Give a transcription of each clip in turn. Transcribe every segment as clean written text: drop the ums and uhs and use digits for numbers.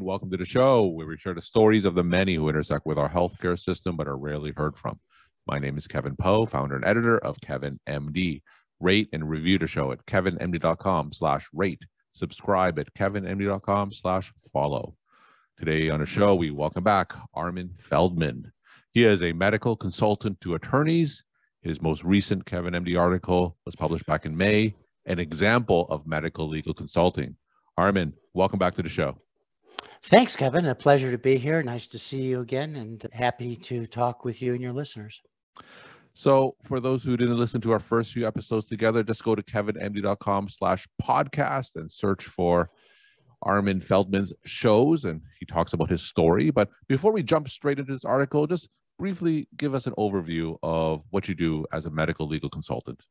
and welcome to the show where we share the stories of the many who intersect with our healthcare system but are rarely heard from. My name is Kevin Poe, founder and editor of KevinMD. Rate and review the show at kevinmd.com/rate. Subscribe at kevinmd.com/follow. Today on the show, we welcome back Armin Feldman. He is a medical consultant to attorneys. His most recent KevinMD article was published back in May, an example of medical legal consulting. Armin, welcome back to the show. Thanks, Kevin. A pleasure to be here. Nice to see you again and happy to talk with you and your listeners. So for those who didn't listen to our first few episodes together, just go to kevinmd.com/podcast and search for Armin Feldman's shows, and he talks about his story. But before we jump straight into this article, just briefly give us an overview of what you do as a medical legal consultant.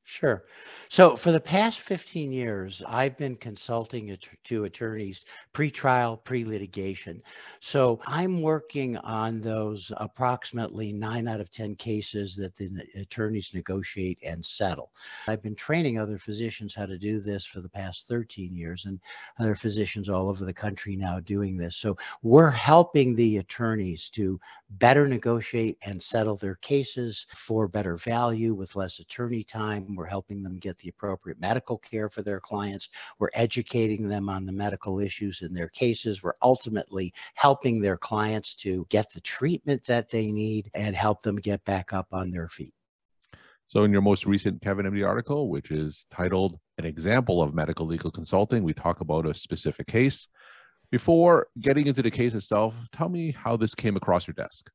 Sure. So for the past 15 years, I've been consulting to attorneys pre-trial, pre-litigation. So I'm working on those approximately 9 out of 10 cases that the attorneys negotiate and settle. I've been training other physicians how to do this for the past 13 years, and other physicians all over the country now doing this. So we're helping the attorneys to better negotiate and settle their cases for better value with less attorney time. We're helping them get the appropriate medical care for their clients. We're educating them on the medical issues in their cases. We're ultimately helping their clients to get the treatment that they need and help them get back up on their feet. So in your most recent KevinMD article, which is titled An Example of Medical Legal Consulting, we talk about a specific case. Before getting into the case itself, tell me how this came across your desk.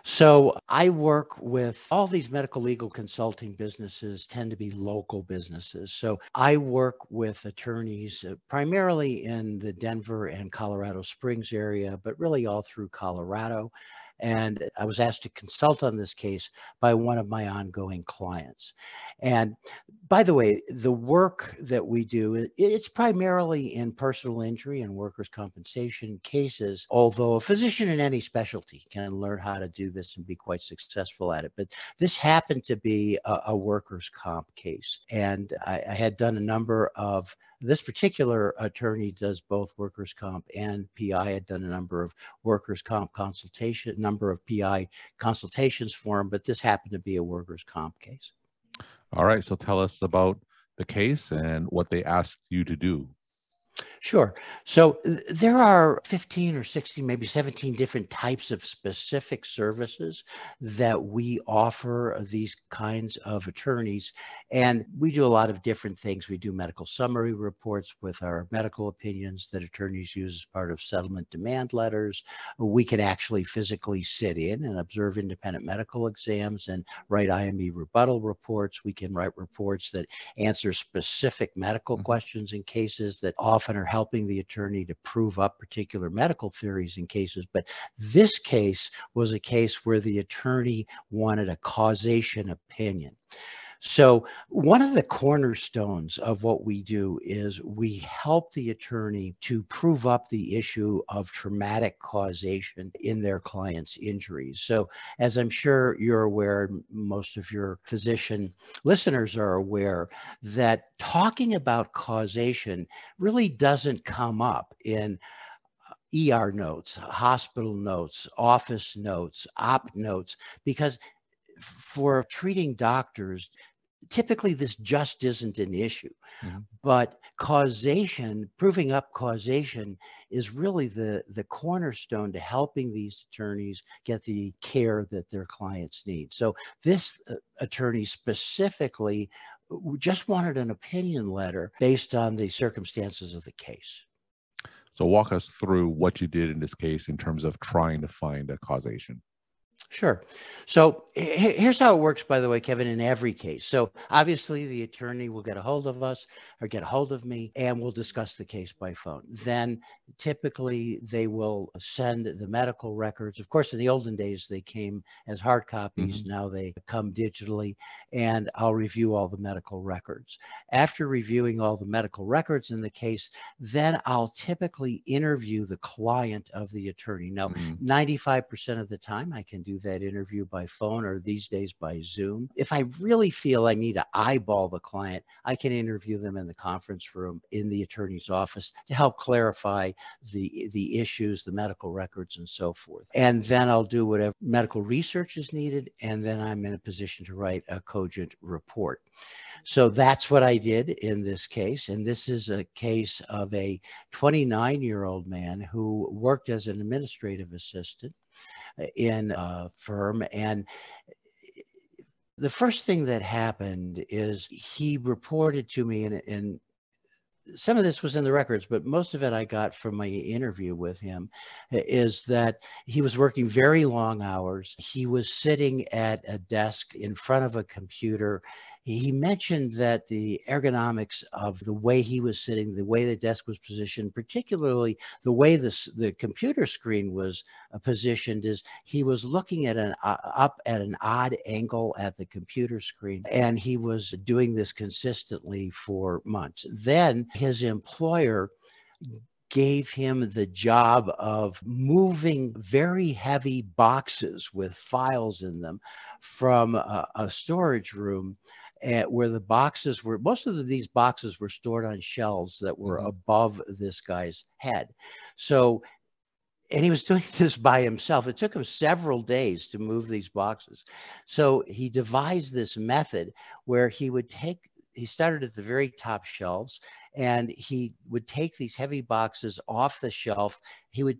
So I work with all these medical legal consulting businesses tend to be local businesses. So I work with attorneys primarily in the Denver and Colorado Springs area, but really all through Colorado. And I was asked to consult on this case by one of my ongoing clients. And by the way, the work that we do, it's primarily in personal injury and workers' compensation cases, although a physician in any specialty can learn how to do this and be quite successful at it. But this happened to be a workers' comp case. And I had done a number of this particular attorney does both workers' comp and PI. Had done a number of workers' comp consultation, number of PI consultations for him, but this happened to be a workers' comp case. All right, so tell us about the case and what they asked you to do. Sure. So there are 15 or 16, maybe 17 different types of specific services that we offer these kinds of attorneys. And we do a lot of different things. We do medical summary reports with our medical opinions that attorneys use as part of settlement demand letters. We can actually physically sit in and observe independent medical exams and write IME rebuttal reports. We can write reports that answer specific medical questions in cases that often are helping the attorney to prove up particular medical theories in cases. But this case was a case where the attorney wanted a causation opinion. So one of the cornerstones of what we do is we help the attorney to prove up the issue of traumatic causation in their client's injuries. So as I'm sure you're aware, most of your physician listeners are aware, that talking about causation really doesn't come up in ER notes, hospital notes, office notes, op notes, because for treating doctors, typically this just isn't an issue. But causation, proving up causation is really the cornerstone to helping these attorneys get the care that their clients need. So this attorney specifically just wanted an opinion letter based on the circumstances of the case. So walk us through what you did in this case in terms of trying to find a causation. Sure. So here's how it works, by the way, Kevin, in every case. So obviously the attorney will get a hold of us or get a hold of me, and we'll discuss the case by phone. Then typically they will send the medical records. Of course, in the olden days, they came as hard copies. Now they come digitally, and I'll review all the medical records. After reviewing all the medical records in the case, then I'll typically interview the client of the attorney. Now, 95% of the time I can do that interview by phone or these days by Zoom. If I really feel I need to eyeball the client, I can interview them in the conference room in the attorney's office to help clarify the issues, the medical records, and so forth. And then I'll do whatever medical research is needed, and then I'm in a position to write a cogent report. So that's what I did in this case. And this is a case of a 29-year-old man who worked as an administrative assistant in a firm. And the first thing that happened is he reported to me, and some of this was in the records, but most of it I got from my interview with him, is that he was working very long hours. He was sitting at a desk in front of a computer. He mentioned that the ergonomics of the way he was sitting, the way the desk was positioned, particularly the way the computer screen was positioned, is he was looking at up at an odd angle at the computer screen, and he was doing this consistently for months. Then his employer gave him the job of moving very heavy boxes with files in them from a storage room where the boxes were, most of these boxes were stored on shelves that were above this guy's head. So, and he was doing this by himself. It took him several days to move these boxes. So he devised this method where he started at the very top shelves, and he would take these heavy boxes off the shelf. He would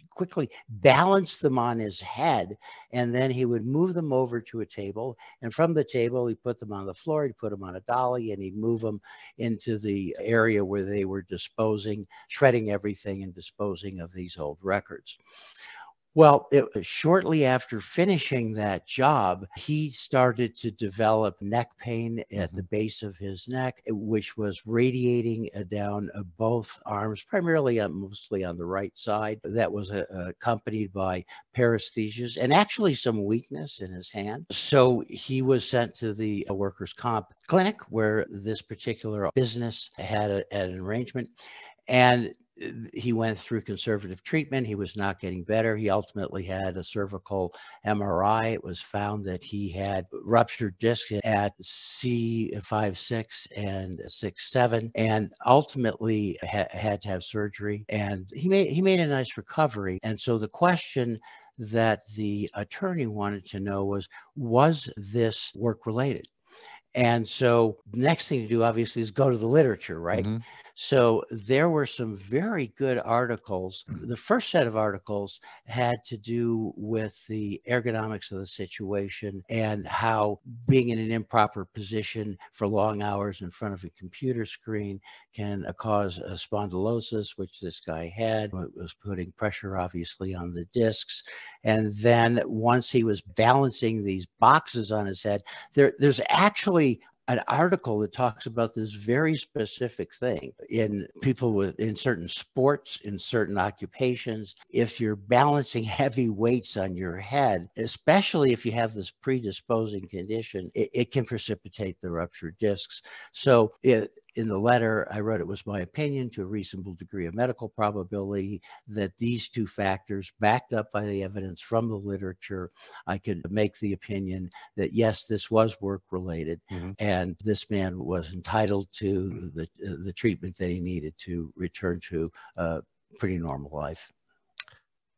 quickly balance them on his head, and then he would move them over to a table. And from the table, he put them on the floor, he'd put them on a dolly, and he'd move them into the area where they were shredding everything and disposing of these old records. Well, shortly after finishing that job, he started to develop neck pain at the base of his neck, which was radiating down both arms, primarily mostly on the right side. That was accompanied by paresthesias and actually some weakness in his hand. So he was sent to the workers' comp clinic where this particular business had an arrangement. And he went through conservative treatment. He was not getting better. He ultimately had a cervical MRI. It was found that he had ruptured discs at C5-6 and 6-7, and ultimately had to have surgery. And he made a nice recovery. And so the question that the attorney wanted to know was this work related? And so the next thing to do, obviously, is go to the literature, right? So there were some very good articles. The first set of articles had to do with the ergonomics of the situation and how being in an improper position for long hours in front of a computer screen can cause a spondylosis, which this guy had. It was putting pressure, obviously, on the discs. And then once he was balancing these boxes on his head, there's actually an article that talks about this very specific thing in people in certain sports, in certain occupations. If you're balancing heavy weights on your head, especially if you have this predisposing condition, it can precipitate the ruptured discs. So in the letter, I wrote, it was my opinion to a reasonable degree of medical probability that these two factors, backed up by the evidence from the literature, I could make the opinion that yes, this was work related, and this man was entitled to the treatment that he needed to return to a pretty normal life.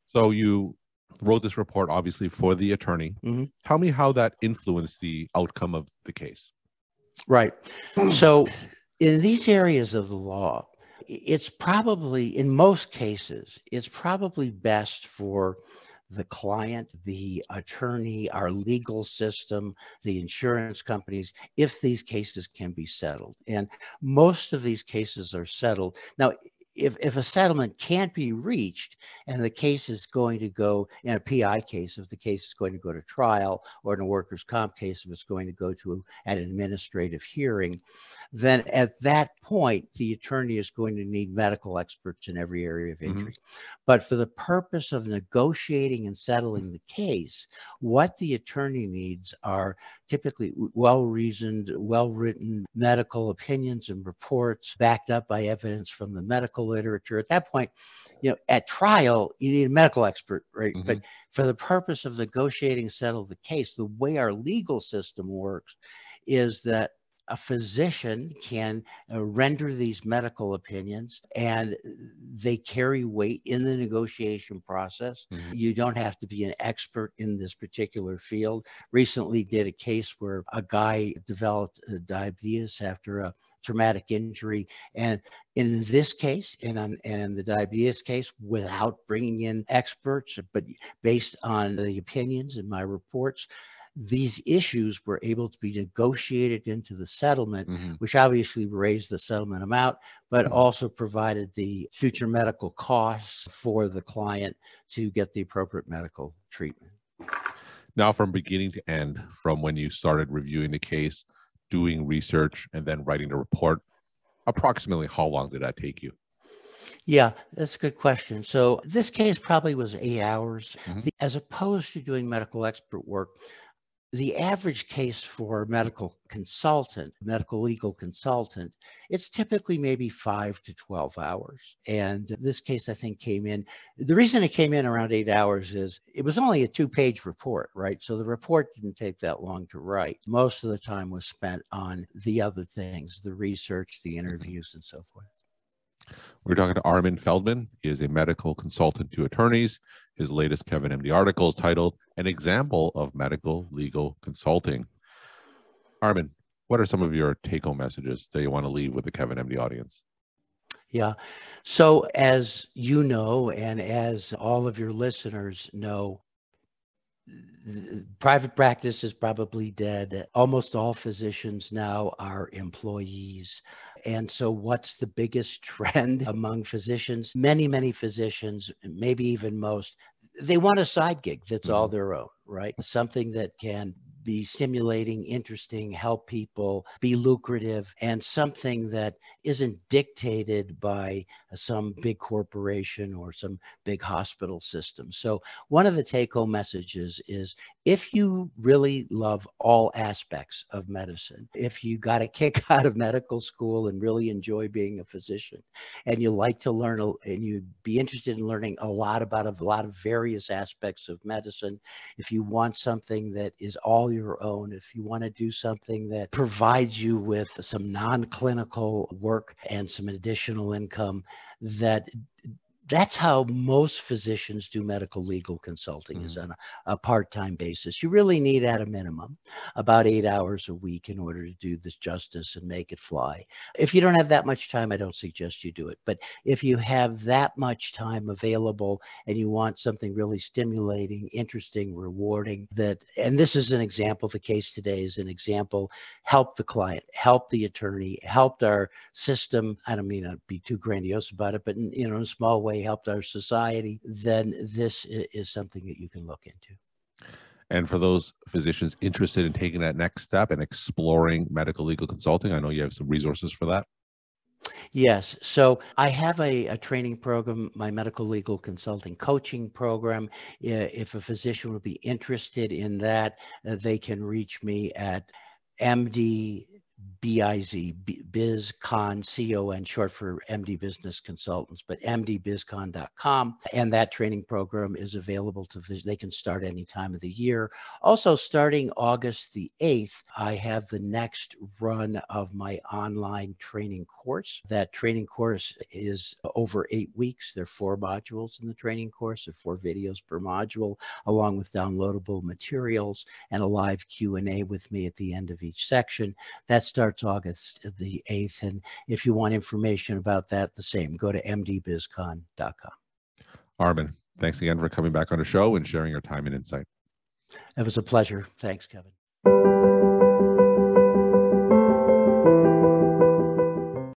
So you wrote this report, obviously, for the attorney. Tell me how that influenced the outcome of the case. Right. So in these areas of the law, it's probably, in most cases, it's probably best for the client, the attorney, our legal system, the insurance companies, if these cases can be settled. And most of these cases are settled. Now, if a settlement can't be reached and the case is going to go, in a PI case, if the case is going to go to trial, or in a workers' comp case, if it's going to go to an administrative hearing, then at that point, the attorney is going to need medical experts in every area of injury. But for the purpose of negotiating and settling the case, what the attorney needs are typically well-reasoned, well-written medical opinions and reports backed up by evidence from the medical medical literature. At that point, at trial, you need a medical expert, right? Mm-hmm. But for the purpose of negotiating, settle the case, the way our legal system works is that a physician can render these medical opinions, and they carry weight in the negotiation process. Mm-hmm. You don't have to be an expert in this particular field. Recently did a case where a guy developed diabetes after a traumatic injury, and in this case, and in the diabetes case, without bringing in experts, but based on the opinions in my reports, these issues were able to be negotiated into the settlement, Mm-hmm. which obviously raised the settlement amount, but also provided the future medical costs for the client to get the appropriate medical treatment. Now, from beginning to end, from when you started reviewing the case, doing research, and then writing the report, approximately how long did that take you? Yeah, that's a good question. So this case probably was 8 hours. Mm-hmm. As opposed to doing medical expert work, the average case for a medical consultant, medical legal consultant, it's typically maybe 5 to 12 hours. And this case, I think, came in. The reason it came in around 8 hours is it was only a 2-page report, right? So the report didn't take that long to write. Most of the time was spent on the other things, the research, the interviews, and so forth. We're talking to Armin Feldman. He is a medical consultant to attorneys. His latest KevinMD article is titled An Example of Medical Legal Consulting. Armin, what are some of your take-home messages that you want to leave with the KevinMD audience? Yeah. So as you know, and as all of your listeners know, private practice is probably dead. Almost all physicians now are employees. And so what's the biggest trend among physicians? Many physicians, maybe even most, they want a side gig that's all their own, right? Something that can be stimulating, interesting, help people, be lucrative, and something that isn't dictated by some big corporation or some big hospital system. So one of the take-home messages is if you really love all aspects of medicine, if you got a kick out of medical school and really enjoy being a physician, and you like to learn and you'd be interested in learning a lot about a lot of various aspects of medicine, if you want something that is all your own, if you want to do something that provides you with some non-clinical work and some additional income, that's how most physicians do medical legal consulting, is on a part-time basis. You really need at a minimum about 8 hours a week in order to do this justice and make it fly. If you don't have that much time, I don't suggest you do it. But if you have that much time available and you want something really stimulating, interesting, rewarding, and this is an example, the case today is an example, help the client, help the attorney, helped our system. I don't mean to be too grandiose about it, but in a small way, helped our society, then this is something that you can look into. And for those physicians interested in taking that next step and exploring medical legal consulting, I know you have some resources for that. Yes. So I have a training program, my medical legal consulting coaching program. If a physician would be interested in that, they can reach me at MD BizCon, C-O-N, short for MD Business Consultants, but mdbizcon.com. And that training program is available they can start any time of the year. Also, starting August the 8th, I have the next run of my online training course. That training course is over 8 weeks. There are 4 modules in the training course, there are 4 videos per module, along with downloadable materials and a live Q&A with me at the end of each section. That starts August the 8th. And if you want information about that, the same, go to mdbizcon.com. Armin, thanks again for coming back on the show and sharing your time and insight. It was a pleasure. Thanks, Kevin.